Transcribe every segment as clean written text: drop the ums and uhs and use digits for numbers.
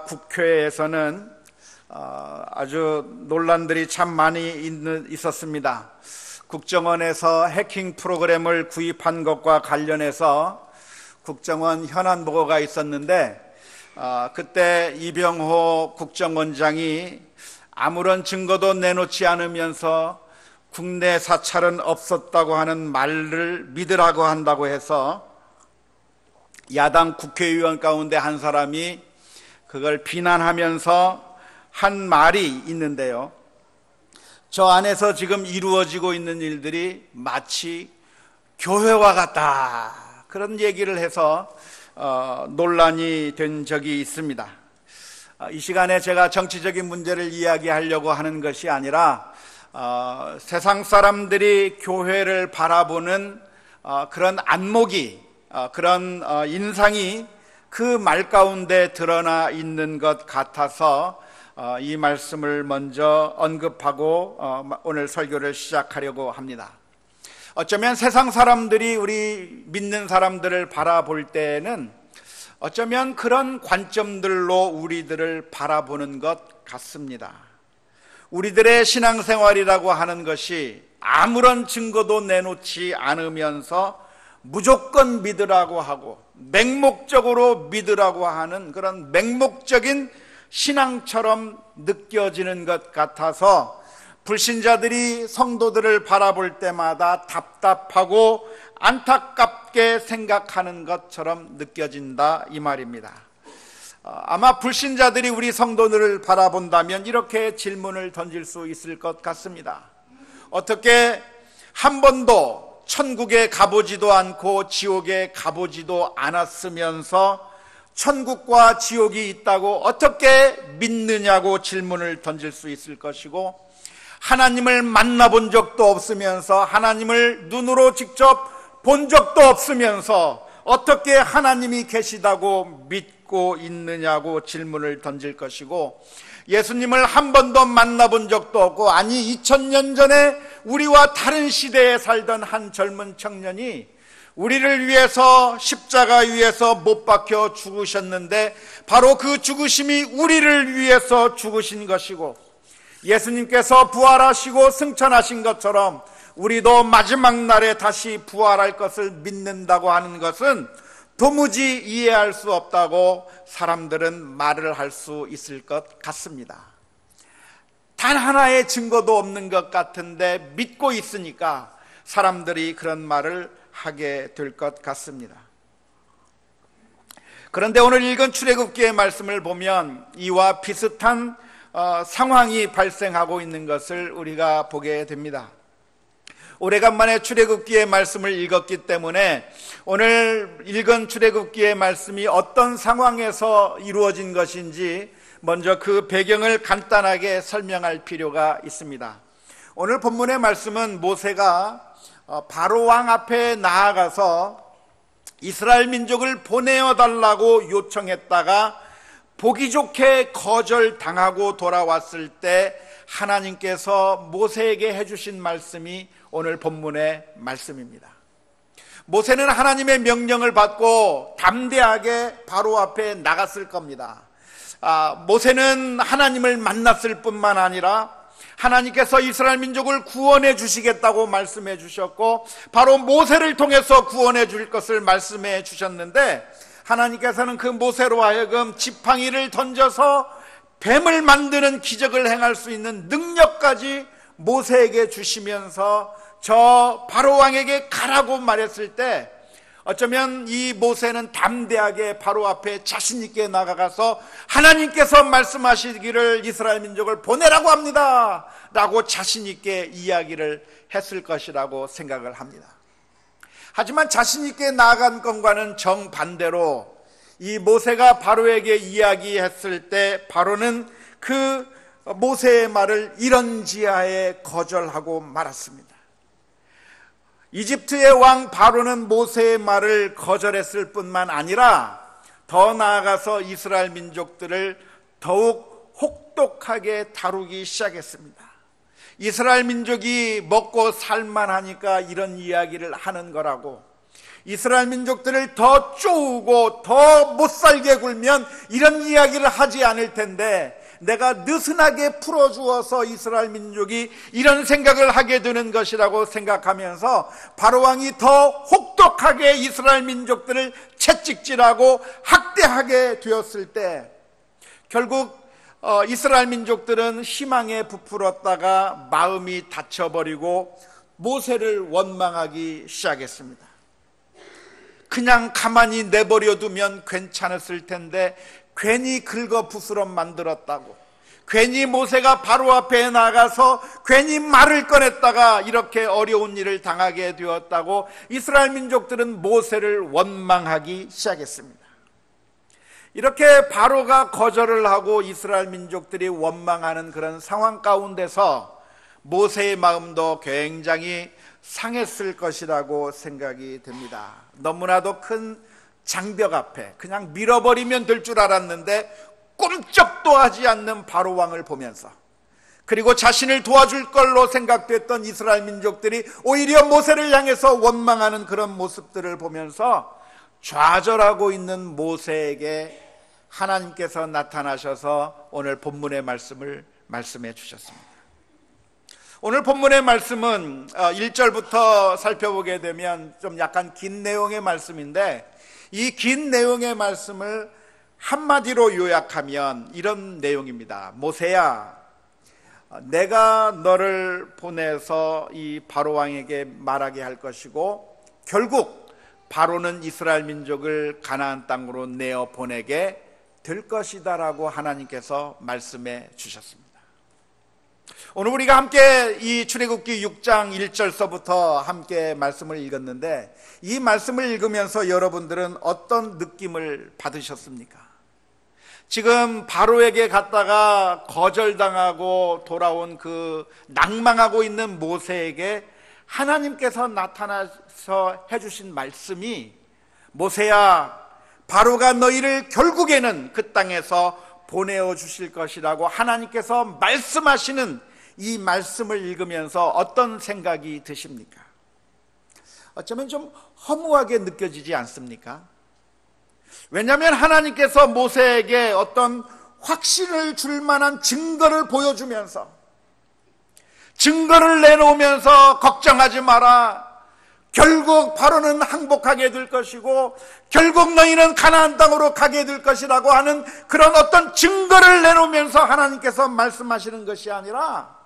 국회에서는 아주 논란들이 참 많이 있었습니다. 국정원에서 해킹 프로그램을 구입한 것과 관련해서 국정원 현안 보고가 있었는데 그때 이병호 국정원장이 아무런 증거도 내놓지 않으면서 국내 사찰은 없었다고 하는 말을 믿으라고 한다고 해서 야당 국회의원 가운데 한 사람이 그걸 비난하면서 한 말이 있는데요, 저 안에서 지금 이루어지고 있는 일들이 마치 교회와 같다, 그런 얘기를 해서 논란이 된 적이 있습니다. 이 시간에 제가 정치적인 문제를 이야기하려고 하는 것이 아니라 세상 사람들이 교회를 바라보는 그런 안목이, 그런 인상이 그 말 가운데 드러나 있는 것 같아서 이 말씀을 먼저 언급하고 오늘 설교를 시작하려고 합니다. 어쩌면 세상 사람들이 우리 믿는 사람들을 바라볼 때는 어쩌면 그런 관점들로 우리들을 바라보는 것 같습니다. 우리들의 신앙생활이라고 하는 것이 아무런 증거도 내놓지 않으면서 무조건 믿으라고 하고 맹목적으로 믿으라고 하는 그런 맹목적인 신앙처럼 느껴지는 것 같아서 불신자들이 성도들을 바라볼 때마다 답답하고 안타깝게 생각하는 것처럼 느껴진다, 이 말입니다. 아마 불신자들이 우리 성도들을 바라본다면 이렇게 질문을 던질 수 있을 것 같습니다. 어떻게 한 번도 천국에 가보지도 않고 지옥에 가보지도 않았으면서 천국과 지옥이 있다고 어떻게 믿느냐고 질문을 던질 수 있을 것이고, 하나님을 만나본 적도 없으면서 하나님을 눈으로 직접 본 적도 없으면서 어떻게 하나님이 계시다고 믿고 있느냐고 질문을 던질 것이고, 예수님을 한 번도 만나본 적도 없고, 아니 2000년 전에 우리와 다른 시대에 살던 한 젊은 청년이 우리를 위해서 십자가 위에서 못 박혀 죽으셨는데 바로 그 죽으심이 우리를 위해서 죽으신 것이고, 예수님께서 부활하시고 승천하신 것처럼 우리도 마지막 날에 다시 부활할 것을 믿는다고 하는 것은 도무지 이해할 수 없다고 사람들은 말을 할 수 있을 것 같습니다. 단 하나의 증거도 없는 것 같은데 믿고 있으니까 사람들이 그런 말을 하게 될 것 같습니다. 그런데 오늘 읽은 출애굽기의 말씀을 보면 이와 비슷한 상황이 발생하고 있는 것을 우리가 보게 됩니다. 오래간만에 출애굽기의 말씀을 읽었기 때문에 오늘 읽은 출애굽기의 말씀이 어떤 상황에서 이루어진 것인지 먼저 그 배경을 간단하게 설명할 필요가 있습니다. 오늘 본문의 말씀은 모세가 바로 왕 앞에 나아가서 이스라엘 민족을 보내어 달라고 요청했다가 보기 좋게 거절당하고 돌아왔을 때 하나님께서 모세에게 해주신 말씀이 오늘 본문의 말씀입니다. 모세는 하나님의 명령을 받고 담대하게 바로 앞에 나갔을 겁니다. 모세는 하나님을 만났을 뿐만 아니라 하나님께서 이스라엘 민족을 구원해 주시겠다고 말씀해 주셨고 바로 모세를 통해서 구원해 줄 것을 말씀해 주셨는데, 하나님께서는 그 모세로 하여금 지팡이를 던져서 뱀을 만드는 기적을 행할 수 있는 능력까지 모세에게 주시면서 저 바로 왕에게 가라고 말했을 때 어쩌면 이 모세는 담대하게 바로 앞에 자신 있게 나가가서 하나님께서 말씀하시기를 이스라엘 민족을 보내라고 합니다 라고 자신 있게 이야기를 했을 것이라고 생각을 합니다. 하지만 자신 있게 나아간 것과는 정반대로 이 모세가 바로에게 이야기했을 때 바로는 그 모세의 말을 이런지하에 거절하고 말았습니다. 이집트의 왕 바로는 모세의 말을 거절했을 뿐만 아니라 더 나아가서 이스라엘 민족들을 더욱 혹독하게 다루기 시작했습니다. 이스라엘 민족이 먹고 살만하니까 이런 이야기를 하는 거라고, 이스라엘 민족들을 더 쪼우고 더 못살게 굴면 이런 이야기를 하지 않을 텐데, 내가 느슨하게 풀어주어서 이스라엘 민족이 이런 생각을 하게 되는 것이라고 생각하면서 바로왕이 더 혹독하게 이스라엘 민족들을 채찍질하고 학대하게 되었을 때, 결국 이스라엘 민족들은 희망에 부풀었다가 마음이 닫혀버리고 모세를 원망하기 시작했습니다. 그냥 가만히 내버려 두면 괜찮았을 텐데 괜히 긁어 부스럼 만들었다고, 괜히 모세가 바로 앞에 나가서 괜히 말을 꺼냈다가 이렇게 어려운 일을 당하게 되었다고 이스라엘 민족들은 모세를 원망하기 시작했습니다. 이렇게 바로가 거절을 하고 이스라엘 민족들이 원망하는 그런 상황 가운데서 모세의 마음도 굉장히 상했을 것이라고 생각이 됩니다. 너무나도 큰 장벽 앞에 그냥 밀어버리면 될 줄 알았는데 꼼짝도 하지 않는 바로 왕을 보면서, 그리고 자신을 도와줄 걸로 생각됐던 이스라엘 민족들이 오히려 모세를 향해서 원망하는 그런 모습들을 보면서 좌절하고 있는 모세에게 하나님께서 나타나셔서 오늘 본문의 말씀을 말씀해 주셨습니다. 오늘 본문의 말씀은 1절부터 살펴보게 되면 좀 약간 긴 내용의 말씀인데, 이 긴 내용의 말씀을 한마디로 요약하면 이런 내용입니다. 모세야, 내가 너를 보내서 이 바로왕에게 말하게 할 것이고, 결국 바로는 이스라엘 민족을 가나안 땅으로 내어 보내게 될 것이다 라고 하나님께서 말씀해 주셨습니다. 오늘 우리가 함께 이 출애굽기 6장 1절서부터 함께 말씀을 읽었는데, 이 말씀을 읽으면서 여러분들은 어떤 느낌을 받으셨습니까? 지금 바로에게 갔다가 거절당하고 돌아온 그 낭망하고 있는 모세에게 하나님께서 나타나서 해주신 말씀이, 모세야, 바로가 너희를 결국에는 그 땅에서 보내어 주실 것이라고 하나님께서 말씀하시는 이 말씀을 읽으면서 어떤 생각이 드십니까? 어쩌면 좀 허무하게 느껴지지 않습니까? 왜냐하면 하나님께서 모세에게 어떤 확신을 줄 만한 증거를 보여주면서, 증거를 내놓으면서 걱정하지 마라, 결국 바로는 항복하게 될 것이고 결국 너희는 가나안 땅으로 가게 될 것이라고 하는 그런 어떤 증거를 내놓으면서 하나님께서 말씀하시는 것이 아니라,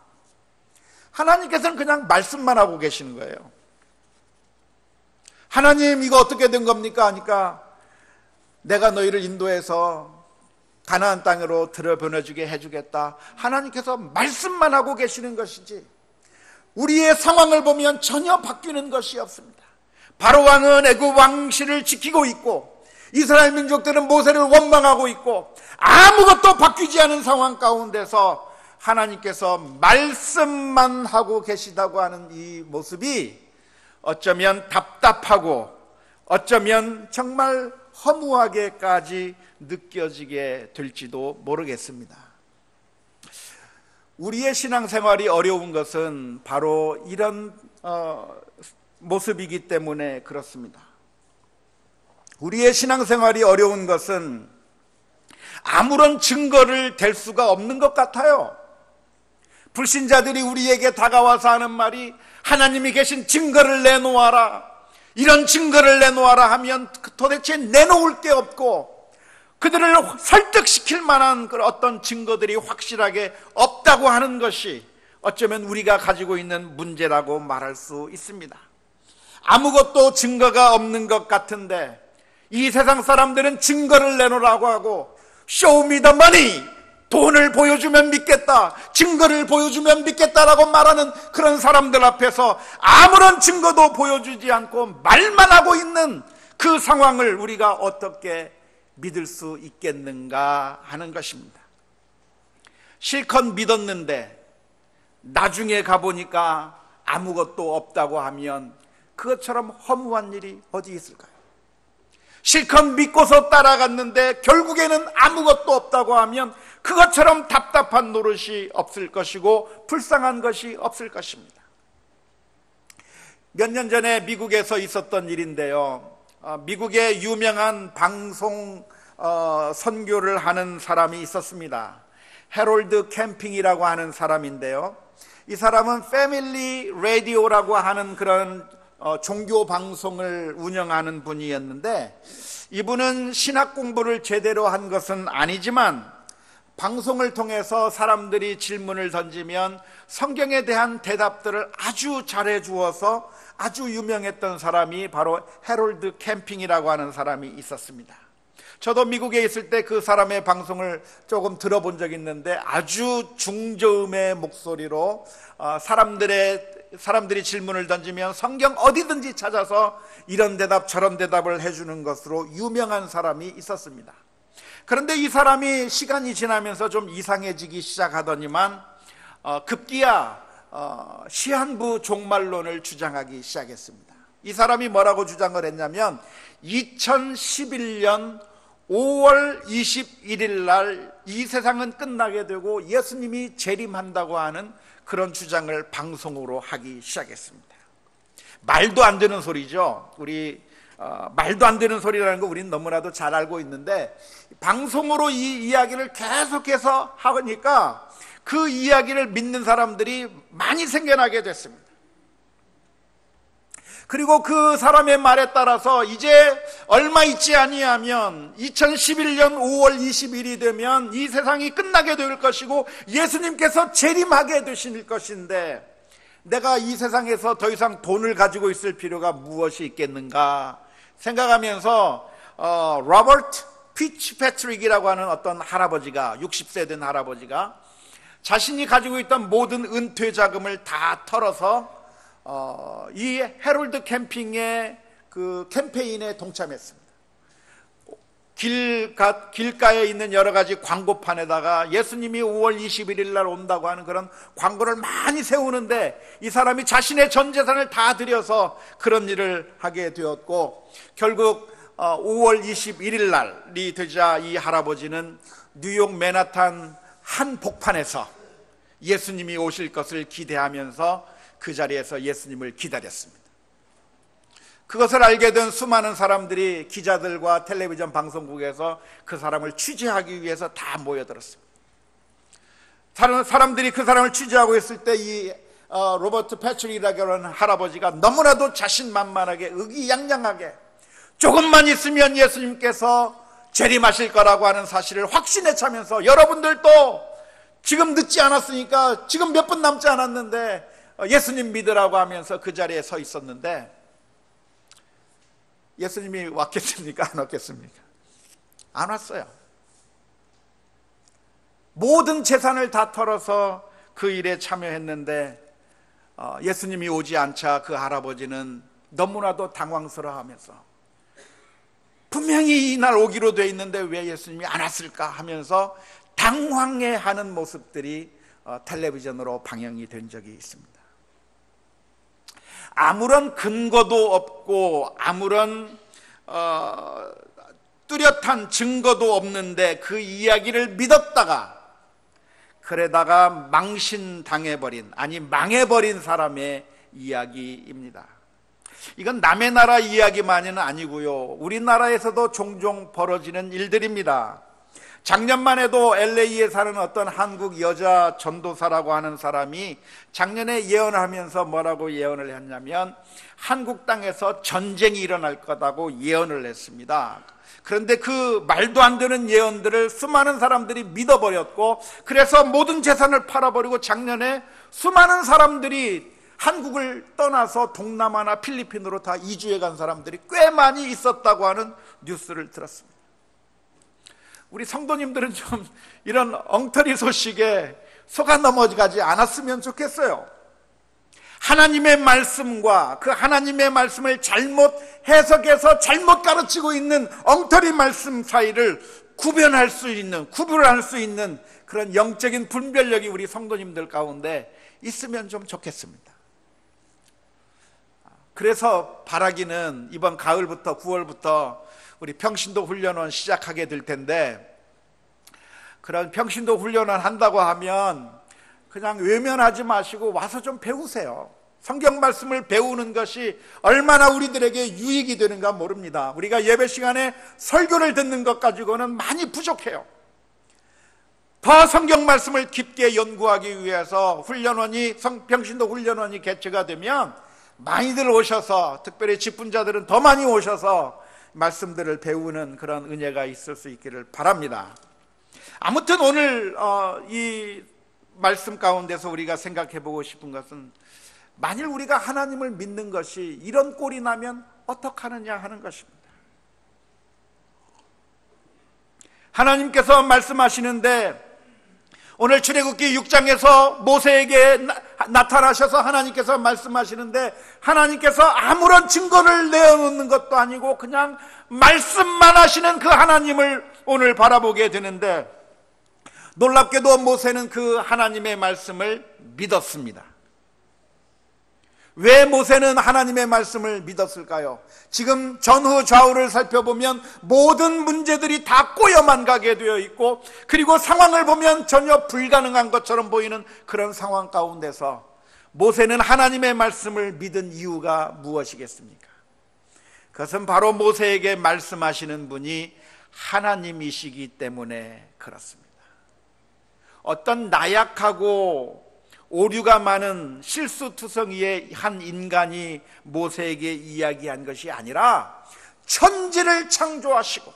하나님께서는 그냥 말씀만 하고 계시는 거예요. 하나님, 이거 어떻게 된 겁니까? 하니까 내가 너희를 인도해서 가나안 땅으로 들여보내주게 해주겠다. 하나님께서 말씀만 하고 계시는 것이지 우리의 상황을 보면 전혀 바뀌는 것이 없습니다. 바로 왕은 애굽 왕실을 지키고 있고 이스라엘 민족들은 모세를 원망하고 있고 아무것도 바뀌지 않은 상황 가운데서 하나님께서 말씀만 하고 계시다고 하는 이 모습이 어쩌면 답답하고 어쩌면 정말 허무하게까지 느껴지게 될지도 모르겠습니다. 우리의 신앙생활이 어려운 것은 바로 이런 모습이기 때문에 그렇습니다. 우리의 신앙생활이 어려운 것은 아무런 증거를 댈 수가 없는 것 같아요. 불신자들이 우리에게 다가와서 하는 말이 하나님이 계신 증거를 내놓아라, 이런 증거를 내놓아라 하면 도대체 내놓을 게 없고 그들을 설득시킬 만한 그런 어떤 증거들이 확실하게 없다고 하는 것이 어쩌면 우리가 가지고 있는 문제라고 말할 수 있습니다. 아무것도 증거가 없는 것 같은데 이 세상 사람들은 증거를 내놓으라고 하고 Show me the money, 돈을 보여주면 믿겠다, 증거를 보여주면 믿겠다라고 말하는 그런 사람들 앞에서 아무런 증거도 보여주지 않고 말만 하고 있는 그 상황을 우리가 어떻게 믿을 수 있겠는가 하는 것입니다. 실컷 믿었는데 나중에 가보니까 아무것도 없다고 하면 그것처럼 허무한 일이 어디 있을까요? 실컷 믿고서 따라갔는데 결국에는 아무것도 없다고 하면 그것처럼 답답한 노릇이 없을 것이고 불쌍한 것이 없을 것입니다. 몇 년 전에 미국에서 있었던 일인데요. 미국의 유명한 방송 선교를 하는 사람이 있었습니다. 해롤드 캠핑이라고 하는 사람인데요. 이 사람은 패밀리 라디오라고 하는 그런 종교 방송을 운영하는 분이었는데, 이분은 신학 공부를 제대로 한 것은 아니지만 방송을 통해서 사람들이 질문을 던지면 성경에 대한 대답들을 아주 잘해 주어서 아주 유명했던 사람이 바로 해롤드 캠핑이라고 하는 사람이 있었습니다. 저도 미국에 있을 때 그 사람의 방송을 조금 들어본 적이 있는데, 아주 중저음의 목소리로 사람들이 질문을 던지면 성경 어디든지 찾아서 이런 대답 저런 대답을 해주는 것으로 유명한 사람이 있었습니다. 그런데 이 사람이 시간이 지나면서 좀 이상해지기 시작하더니만 급기야 시한부 종말론을 주장하기 시작했습니다. 이 사람이 뭐라고 주장을 했냐면 2011년 5월 21일 날 이 세상은 끝나게 되고 예수님이 재림한다고 하는 그런 주장을 방송으로 하기 시작했습니다. 말도 안 되는 소리죠. 말도 안 되는 소리라는 거 우리는 너무나도 잘 알고 있는데, 방송으로 이 이야기를 계속해서 하니까 그 이야기를 믿는 사람들이 많이 생겨나게 됐습니다. 그리고 그 사람의 말에 따라서 이제 얼마 있지 아니하면 2011년 5월 20일이 되면 이 세상이 끝나게 될 것이고 예수님께서 재림하게 되실 것인데, 내가 이 세상에서 더 이상 돈을 가지고 있을 필요가 무엇이 있겠는가 생각하면서 로버트 피츠패트릭이라고 하는 어떤 할아버지가, 60세 된 할아버지가 자신이 가지고 있던 모든 은퇴 자금을 다 털어서 이 해롤드 캠핑의 그 캠페인에 동참했습니다. 길가에 있는 여러 가지 광고판에다가 예수님이 5월 21일 날 온다고 하는 그런 광고를 많이 세우는데, 이 사람이 자신의 전 재산을 다 들여서 그런 일을 하게 되었고, 결국 5월 21일 날이 되자 이 할아버지는 뉴욕 맨하탄 한 복판에서 예수님이 오실 것을 기대하면서 그 자리에서 예수님을 기다렸습니다. 그것을 알게 된 수많은 사람들이 기자들과 텔레비전 방송국에서 그 사람을 취재하기 위해서 다 모여들었습니다. 사람들이 그 사람을 취재하고 있을 때 이 로버트 패트릭이라고 하는 할아버지가 너무나도 자신만만하게 의기양양하게 조금만 있으면 예수님께서 재림하실 거라고 하는 사실을 확신에 차면서, 여러분들도 지금 늦지 않았으니까, 지금 몇 분 남지 않았는데 예수님 믿으라고 하면서 그 자리에 서 있었는데, 예수님이 왔겠습니까? 안 왔겠습니까? 안 왔어요. 모든 재산을 다 털어서 그 일에 참여했는데 예수님이 오지 않자 그 할아버지는 너무나도 당황스러워하면서, 분명히 이날 오기로 돼 있는데 왜 예수님이 안 왔을까 하면서 당황해하는 모습들이 텔레비전으로 방영이 된 적이 있습니다. 아무런 근거도 없고 아무런 뚜렷한 증거도 없는데 그 이야기를 믿었다가 그러다가 망신당해버린, 아니 망해버린 사람의 이야기입니다. 이건 남의 나라 이야기만은 아니고요, 우리나라에서도 종종 벌어지는 일들입니다. 작년만 해도 LA에 사는 어떤 한국 여자 전도사라고 하는 사람이 작년에 예언을 하면서 뭐라고 예언을 했냐면, 한국 땅에서 전쟁이 일어날 거다고 예언을 했습니다. 그런데 그 말도 안 되는 예언들을 수많은 사람들이 믿어버렸고, 그래서 모든 재산을 팔아버리고 작년에 수많은 사람들이 한국을 떠나서 동남아나 필리핀으로 다 이주해 간 사람들이 꽤 많이 있었다고 하는 뉴스를 들었습니다. 우리 성도님들은 좀 이런 엉터리 소식에 속아 넘어가지 않았으면 좋겠어요. 하나님의 말씀과 그 하나님의 말씀을 잘못 해석해서 잘못 가르치고 있는 엉터리 말씀 사이를 구분을 할 수 있는 그런 영적인 분별력이 우리 성도님들 가운데 있으면 좀 좋겠습니다. 그래서 바라기는 이번 가을부터 9월부터 우리 평신도 훈련원 시작하게 될 텐데, 그런 평신도 훈련원 한다고 하면 그냥 외면하지 마시고 와서 좀 배우세요. 성경 말씀을 배우는 것이 얼마나 우리들에게 유익이 되는가 모릅니다. 우리가 예배 시간에 설교를 듣는 것 가지고는 많이 부족해요. 더 성경 말씀을 깊게 연구하기 위해서 평신도 훈련원이 개최가 되면 많이들 오셔서, 특별히 직분자들은 더 많이 오셔서 말씀들을 배우는 그런 은혜가 있을 수 있기를 바랍니다. 아무튼 오늘 이 말씀 가운데서 우리가 생각해 보고 싶은 것은, 만일 우리가 하나님을 믿는 것이 이런 꼴이 나면 어떡하느냐 하는 것입니다. 하나님께서 말씀하시는데, 오늘 출애굽기 6장에서 모세에게 나타나셔서 하나님께서 말씀하시는데, 하나님께서 아무런 증거를 내어놓는 것도 아니고 그냥 말씀만 하시는 그 하나님을 오늘 바라보게 되는데, 놀랍게도 모세는 그 하나님의 말씀을 믿었습니다. 왜 모세는 하나님의 말씀을 믿었을까요? 지금 전후 좌우를 살펴보면 모든 문제들이 다 꼬여만 가게 되어 있고, 그리고 상황을 보면 전혀 불가능한 것처럼 보이는 그런 상황 가운데서 모세는 하나님의 말씀을 믿은 이유가 무엇이겠습니까? 그것은 바로 모세에게 말씀하시는 분이 하나님이시기 때문에 그렇습니다. 어떤 나약하고 오류가 많은 실수투성이의 한 인간이 모세에게 이야기한 것이 아니라, 천지를 창조하시고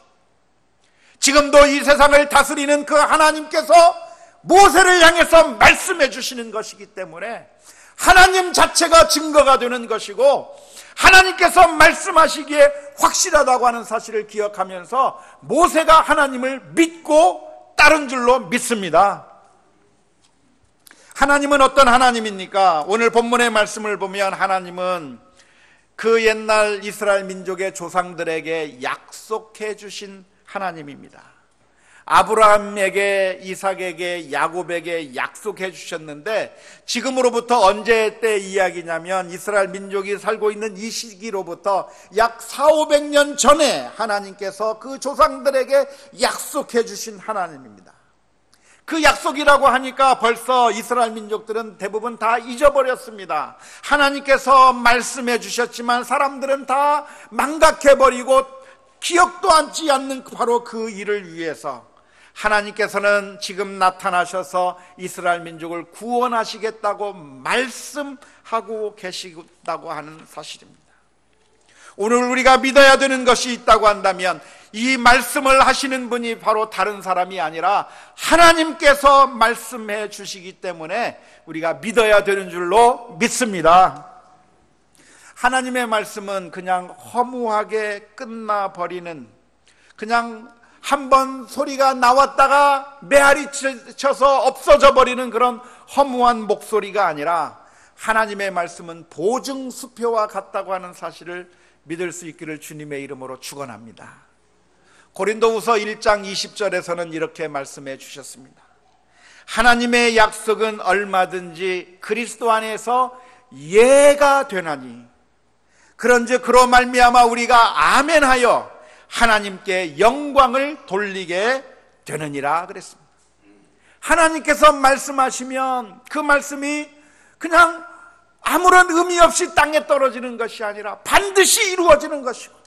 지금도 이 세상을 다스리는 그 하나님께서 모세를 향해서 말씀해 주시는 것이기 때문에 하나님 자체가 증거가 되는 것이고, 하나님께서 말씀하시기에 확실하다고 하는 사실을 기억하면서 모세가 하나님을 믿고 따른 줄로 믿습니다. 하나님은 어떤 하나님입니까? 오늘 본문의 말씀을 보면 하나님은 그 옛날 이스라엘 민족의 조상들에게 약속해 주신 하나님입니다. 아브라함에게, 이삭에게, 야곱에게 약속해 주셨는데, 지금으로부터 언제 때 이야기냐면 이스라엘 민족이 살고 있는 이 시기로부터 약 400~500년 전에 하나님께서 그 조상들에게 약속해 주신 하나님입니다. 그 약속이라고 하니까 벌써 이스라엘 민족들은 대부분 다 잊어버렸습니다. 하나님께서 말씀해 주셨지만 사람들은 다 망각해버리고 기억도 하지 않는 바로 그 일을 위해서 하나님께서는 지금 나타나셔서 이스라엘 민족을 구원하시겠다고 말씀하고 계시다고 하는 사실입니다. 오늘 우리가 믿어야 되는 것이 있다고 한다면, 이 말씀을 하시는 분이 바로 다른 사람이 아니라 하나님께서 말씀해 주시기 때문에 우리가 믿어야 되는 줄로 믿습니다. 하나님의 말씀은 그냥 허무하게 끝나버리는, 그냥 한번 소리가 나왔다가 메아리 쳐서 없어져 버리는 그런 허무한 목소리가 아니라, 하나님의 말씀은 보증수표와 같다고 하는 사실을 믿을 수 있기를 주님의 이름으로 축원합니다. 고린도후서 1장 20절에서는 이렇게 말씀해 주셨습니다. 하나님의 약속은 얼마든지 그리스도 안에서 예가 되나니, 그런즉 그로 말미암아 우리가 아멘하여 하나님께 영광을 돌리게 되느니라 그랬습니다. 하나님께서 말씀하시면 그 말씀이 그냥 아무런 의미 없이 땅에 떨어지는 것이 아니라 반드시 이루어지는 것이고,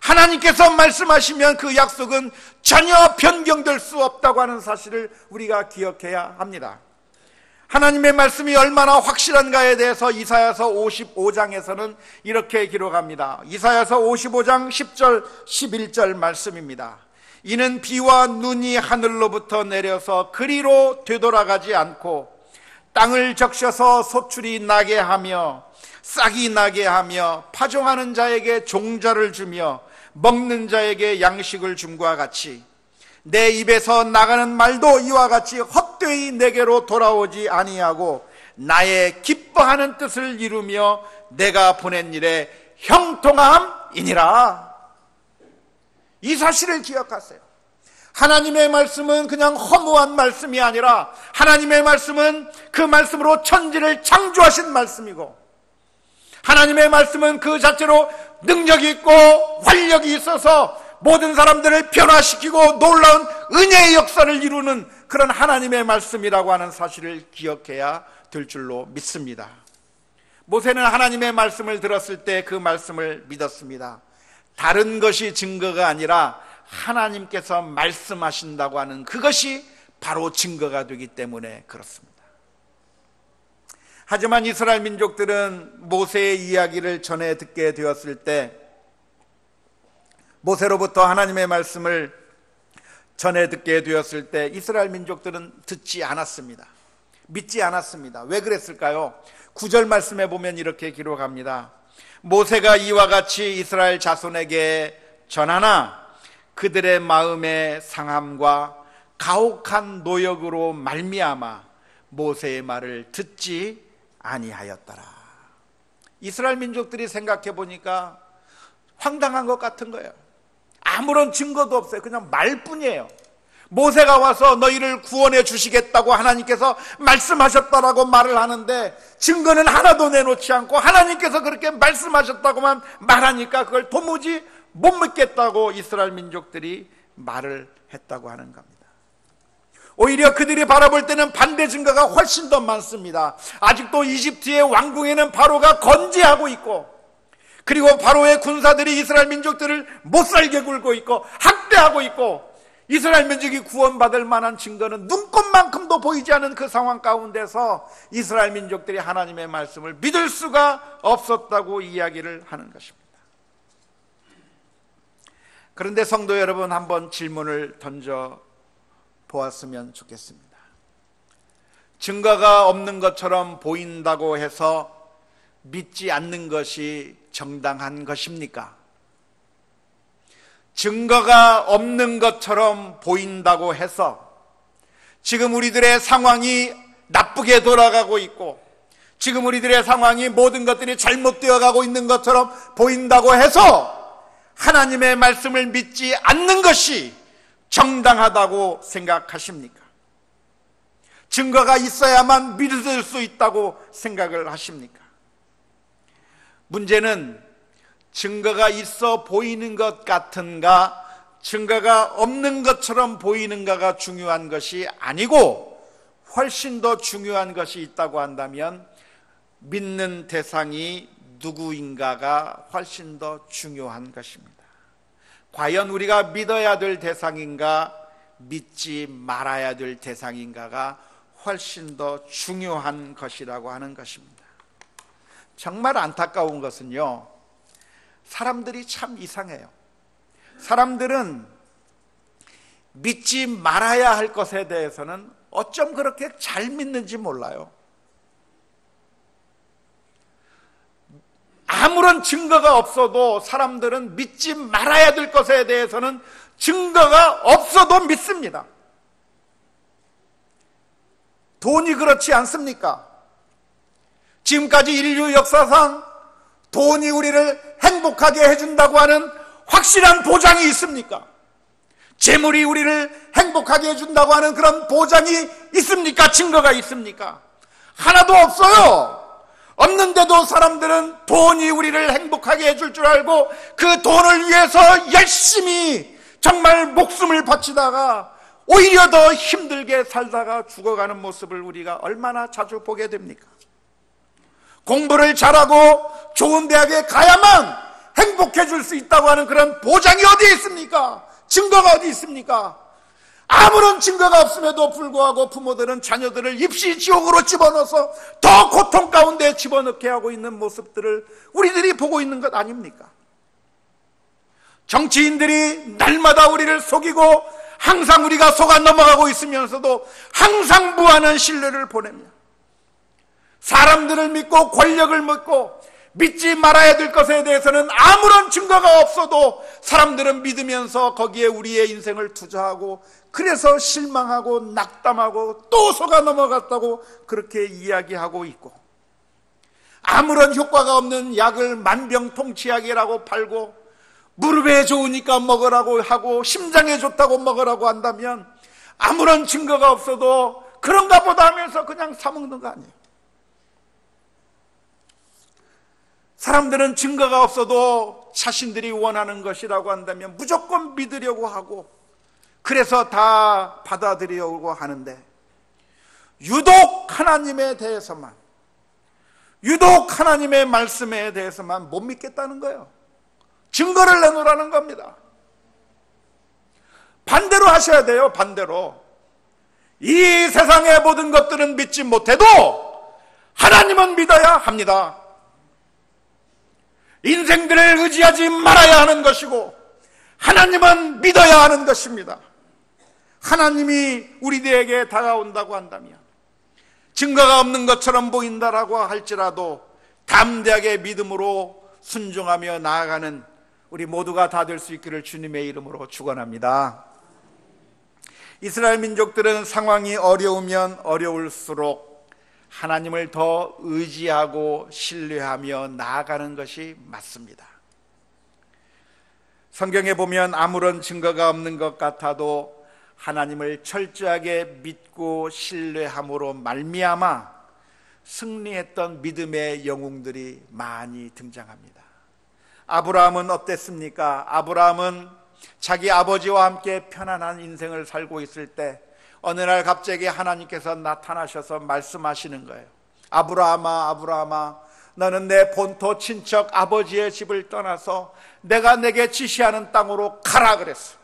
하나님께서 말씀하시면 그 약속은 전혀 변경될 수 없다고 하는 사실을 우리가 기억해야 합니다. 하나님의 말씀이 얼마나 확실한가에 대해서 이사야서 55장에서는 이렇게 기록합니다. 이사야서 55장 10절 11절 말씀입니다. 이는 비와 눈이 하늘로부터 내려서 그리로 되돌아가지 않고 땅을 적셔서 소출이 나게 하며 싹이 나게 하며 파종하는 자에게 종자를 주며 먹는 자에게 양식을 줌과 같이, 내 입에서 나가는 말도 이와 같이 헛되이 내게로 돌아오지 아니하고 나의 기뻐하는 뜻을 이루며 내가 보낸 일에 형통함이니라. 이 사실을 기억하세요. 하나님의 말씀은 그냥 허무한 말씀이 아니라, 하나님의 말씀은 그 말씀으로 천지를 창조하신 말씀이고, 하나님의 말씀은 그 자체로 능력이 있고 활력이 있어서 모든 사람들을 변화시키고 놀라운 은혜의 역사를 이루는 그런 하나님의 말씀이라고 하는 사실을 기억해야 될 줄로 믿습니다. 모세는 하나님의 말씀을 들었을 때 그 말씀을 믿었습니다. 다른 것이 증거가 아니라 하나님께서 말씀하신다고 하는 그것이 바로 증거가 되기 때문에 그렇습니다. 하지만 이스라엘 민족들은 모세의 이야기를 전해 듣게 되었을 때, 모세로부터 하나님의 말씀을 전해 듣게 되었을 때 이스라엘 민족들은 듣지 않았습니다. 믿지 않았습니다. 왜 그랬을까요? 9절 말씀에 보면 이렇게 기록합니다. 모세가 이와 같이 이스라엘 자손에게 전하나 그들의 마음의 상함과 가혹한 노역으로 말미암아 모세의 말을 듣지 아니하였더라. 이스라엘 민족들이 생각해 보니까 황당한 것 같은 거예요. 아무런 증거도 없어요. 그냥 말뿐이에요. 모세가 와서 너희를 구원해 주시겠다고 하나님께서 말씀하셨다라고 말을 하는데 증거는 하나도 내놓지 않고 하나님께서 그렇게 말씀하셨다고만 말하니까 그걸 도무지 못 믿겠다고 이스라엘 민족들이 말을 했다고 하는 겁니다. 오히려 그들이 바라볼 때는 반대 증거가 훨씬 더 많습니다. 아직도 이집트의 왕궁에는 바로가 건재하고 있고, 그리고 바로의 군사들이 이스라엘 민족들을 못살게 굴고 있고 학대하고 있고, 이스라엘 민족이 구원받을 만한 증거는 눈꽃만큼도 보이지 않은 그 상황 가운데서 이스라엘 민족들이 하나님의 말씀을 믿을 수가 없었다고 이야기를 하는 것입니다. 그런데 성도 여러분, 한번 질문을 던져 보았으면 좋겠습니다. 증거가 없는 것처럼 보인다고 해서 믿지 않는 것이 정당한 것입니까? 증거가 없는 것처럼 보인다고 해서 지금 우리들의 상황이 나쁘게 돌아가고 있고, 지금 우리들의 상황이 모든 것들이 잘못되어 가고 있는 것처럼 보인다고 해서 하나님의 말씀을 믿지 않는 것이 정당하다고 생각하십니까? 증거가 있어야만 믿을 수 있다고 생각을 하십니까? 문제는 증거가 있어 보이는 것 같은가, 증거가 없는 것처럼 보이는가가 중요한 것이 아니고 훨씬 더 중요한 것이 있다고 한다면 믿는 대상이 누구인가가 훨씬 더 중요한 것입니다. 과연 우리가 믿어야 될 대상인가, 믿지 말아야 될 대상인가가 훨씬 더 중요한 것이라고 하는 것입니다. 정말 안타까운 것은요, 사람들이 참 이상해요. 사람들은 믿지 말아야 할 것에 대해서는 어쩜 그렇게 잘 믿는지 몰라요. 아무런 증거가 없어도 사람들은 믿지 말아야 될 것에 대해서는 증거가 없어도 믿습니다. 돈이 그렇지 않습니까? 지금까지 인류 역사상 돈이 우리를 행복하게 해준다고 하는 확실한 보장이 있습니까? 재물이 우리를 행복하게 해준다고 하는 그런 보장이 있습니까? 증거가 있습니까? 하나도 없어요. 없는데도 사람들은 돈이 우리를 행복하게 해줄 줄 알고 그 돈을 위해서 열심히 정말 목숨을 바치다가 오히려 더 힘들게 살다가 죽어가는 모습을 우리가 얼마나 자주 보게 됩니까? 공부를 잘하고 좋은 대학에 가야만 행복해 줄 수 있다고 하는 그런 보장이 어디에 있습니까? 증거가 어디 있습니까? 아무런 증거가 없음에도 불구하고 부모들은 자녀들을 입시 지옥으로 집어넣어서 더 고통 가운데 집어넣게 하고 있는 모습들을 우리들이 보고 있는 것 아닙니까? 정치인들이 날마다 우리를 속이고 항상 우리가 속아 넘어가고 있으면서도 항상 무한한 신뢰를 보냅니다. 사람들을 믿고 권력을 믿고 믿지 말아야 될 것에 대해서는 아무런 증거가 없어도 사람들은 믿으면서 거기에 우리의 인생을 투자하고 그래서 실망하고 낙담하고 또 속아 넘어갔다고 그렇게 이야기하고 있고, 아무런 효과가 없는 약을 만병통치약이라고 팔고 무릎에 좋으니까 먹으라고 하고 심장에 좋다고 먹으라고 한다면 아무런 증거가 없어도 그런가 보다 하면서 그냥 사먹는 거 아니에요. 사람들은 증거가 없어도 자신들이 원하는 것이라고 한다면 무조건 믿으려고 하고 그래서 다 받아들이려고 하는데, 유독 하나님에 대해서만, 유독 하나님의 말씀에 대해서만 못 믿겠다는 거예요. 증거를 내놓으라는 겁니다. 반대로 하셔야 돼요. 반대로. 이 세상의 모든 것들은 믿지 못해도 하나님은 믿어야 합니다. 인생들을 의지하지 말아야 하는 것이고 하나님은 믿어야 하는 것입니다. 하나님이 우리들에게 다가온다고 한다면, 증거가 없는 것처럼 보인다라고 할지라도 담대하게 믿음으로 순종하며 나아가는 우리 모두가 다 될 수 있기를 주님의 이름으로 축원합니다. 이스라엘 민족들은 상황이 어려우면 어려울수록 하나님을 더 의지하고 신뢰하며 나아가는 것이 맞습니다. 성경에 보면 아무런 증거가 없는 것 같아도 하나님을 철저하게 믿고 신뢰함으로 말미암아 승리했던 믿음의 영웅들이 많이 등장합니다. 아브라함은 어땠습니까? 아브라함은 자기 아버지와 함께 편안한 인생을 살고 있을 때 어느 날 갑자기 하나님께서 나타나셔서 말씀하시는 거예요. 아브라함아, 아브라함아, 너는 내 본토 친척 아버지의 집을 떠나서 내가 내게 지시하는 땅으로 가라 그랬어.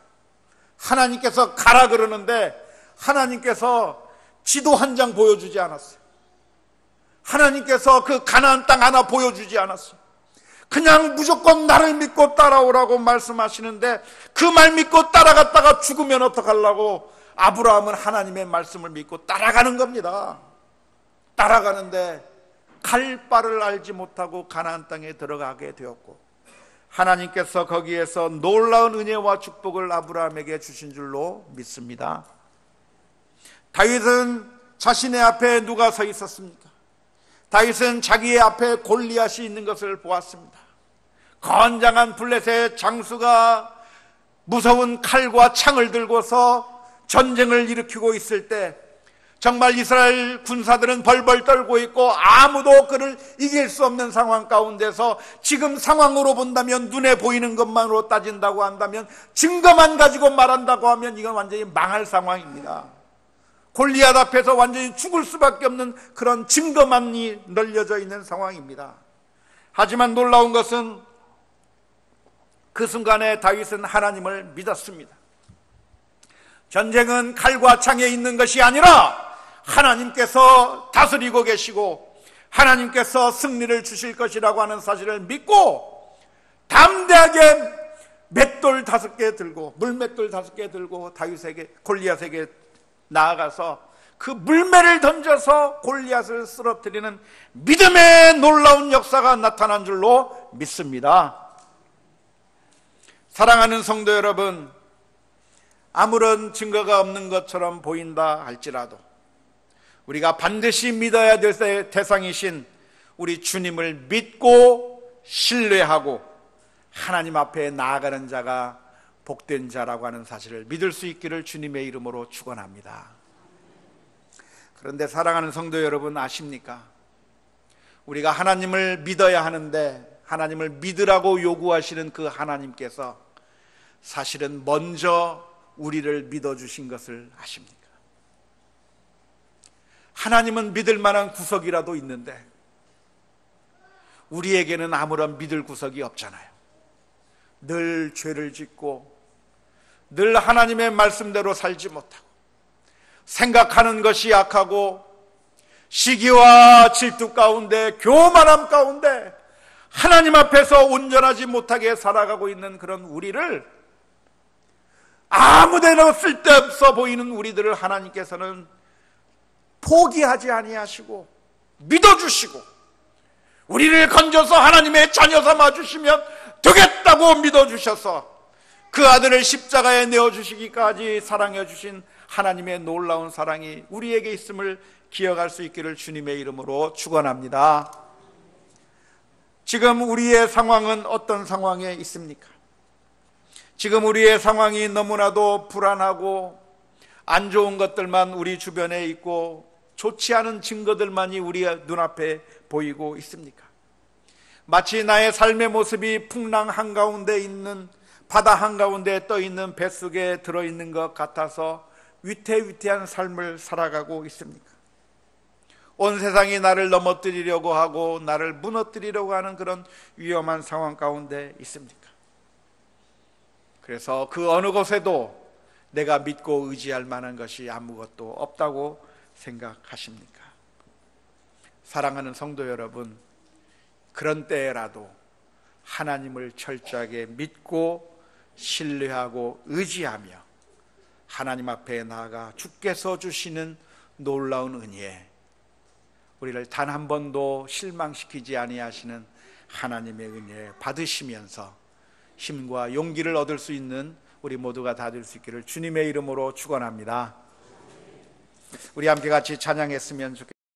하나님께서 가라 그러는데 하나님께서 지도 한 장 보여주지 않았어요. 하나님께서 그 가나안 땅 하나 보여주지 않았어요. 그냥 무조건 나를 믿고 따라오라고 말씀하시는데 그 말 믿고 따라갔다가 죽으면 어떡하려고 아브라함은 하나님의 말씀을 믿고 따라가는 겁니다. 따라가는데 갈 바를 알지 못하고 가나안 땅에 들어가게 되었고, 하나님께서 거기에서 놀라운 은혜와 축복을 아브라함에게 주신 줄로 믿습니다. 다윗은 자신의 앞에 누가 서 있었습니까? 다윗은 자기의 앞에 골리앗이 있는 것을 보았습니다. 건장한 블레셋 장수가 무서운 칼과 창을 들고서 전쟁을 일으키고 있을 때 정말 이스라엘 군사들은 벌벌 떨고 있고 아무도 그를 이길 수 없는 상황 가운데서 지금 상황으로 본다면, 눈에 보이는 것만으로 따진다고 한다면, 증거만 가지고 말한다고 하면 이건 완전히 망할 상황입니다. 골리앗 앞에서 완전히 죽을 수밖에 없는 그런 증거만이 널려져 있는 상황입니다. 하지만 놀라운 것은 그 순간에 다윗은 하나님을 믿었습니다. 전쟁은 칼과 창에 있는 것이 아니라 하나님께서 다스리고 계시고 하나님께서 승리를 주실 것이라고 하는 사실을 믿고 담대하게 맷돌 5개 들고, 물맷돌 5개 들고 다윗에게, 골리앗에게 나아가서 그 물매를 던져서 골리앗을 쓰러뜨리는 믿음의 놀라운 역사가 나타난 줄로 믿습니다. 사랑하는 성도 여러분, 아무런 증거가 없는 것처럼 보인다 할지라도 우리가 반드시 믿어야 될 대상이신 우리 주님을 믿고 신뢰하고 하나님 앞에 나아가는 자가 복된 자라고 하는 사실을 믿을 수 있기를 주님의 이름으로 축원합니다. 그런데 사랑하는 성도 여러분, 아십니까? 우리가 하나님을 믿어야 하는데 하나님을 믿으라고 요구하시는 그 하나님께서 사실은 먼저 우리를 믿어주신 것을 아십니까? 하나님은 믿을 만한 구석이라도 있는데 우리에게는 아무런 믿을 구석이 없잖아요. 늘 죄를 짓고 늘 하나님의 말씀대로 살지 못하고 생각하는 것이 약하고 시기와 질투 가운데, 교만함 가운데 하나님 앞에서 온전하지 못하게 살아가고 있는 그런 우리를, 아무데나 쓸데없어 보이는 우리들을 하나님께서는 포기하지 아니하시고 믿어주시고 우리를 건져서 하나님의 자녀 삼아주시면 되겠다고 믿어주셔서 그 아들을 십자가에 내어주시기까지 사랑해 주신 하나님의 놀라운 사랑이 우리에게 있음을 기억할 수 있기를 주님의 이름으로 축원합니다. 지금 우리의 상황은 어떤 상황에 있습니까? 지금 우리의 상황이 너무나도 불안하고 안 좋은 것들만 우리 주변에 있고 좋지 않은 증거들만이 우리 눈앞에 보이고 있습니까? 마치 나의 삶의 모습이 풍랑 한가운데 있는, 바다 한가운데 떠있는 뱃속에 들어있는 것 같아서 위태위태한 삶을 살아가고 있습니까? 온 세상이 나를 넘어뜨리려고 하고 나를 무너뜨리려고 하는 그런 위험한 상황 가운데 있습니까? 그래서 그 어느 곳에도 내가 믿고 의지할 만한 것이 아무것도 없다고 생각하십니까? 사랑하는 성도 여러분, 그런 때라도 하나님을 철저하게 믿고 신뢰하고 의지하며 하나님 앞에 나아가 주께서 주시는 놀라운 은혜에 우리를 단 한 번도 실망시키지 아니하시는 하나님의 은혜 받으시면서 힘과 용기를 얻을 수 있는 우리 모두가 다 될 수 있기를 주님의 이름으로 축원합니다. 우리 함께 같이 찬양했으면 좋겠습니다.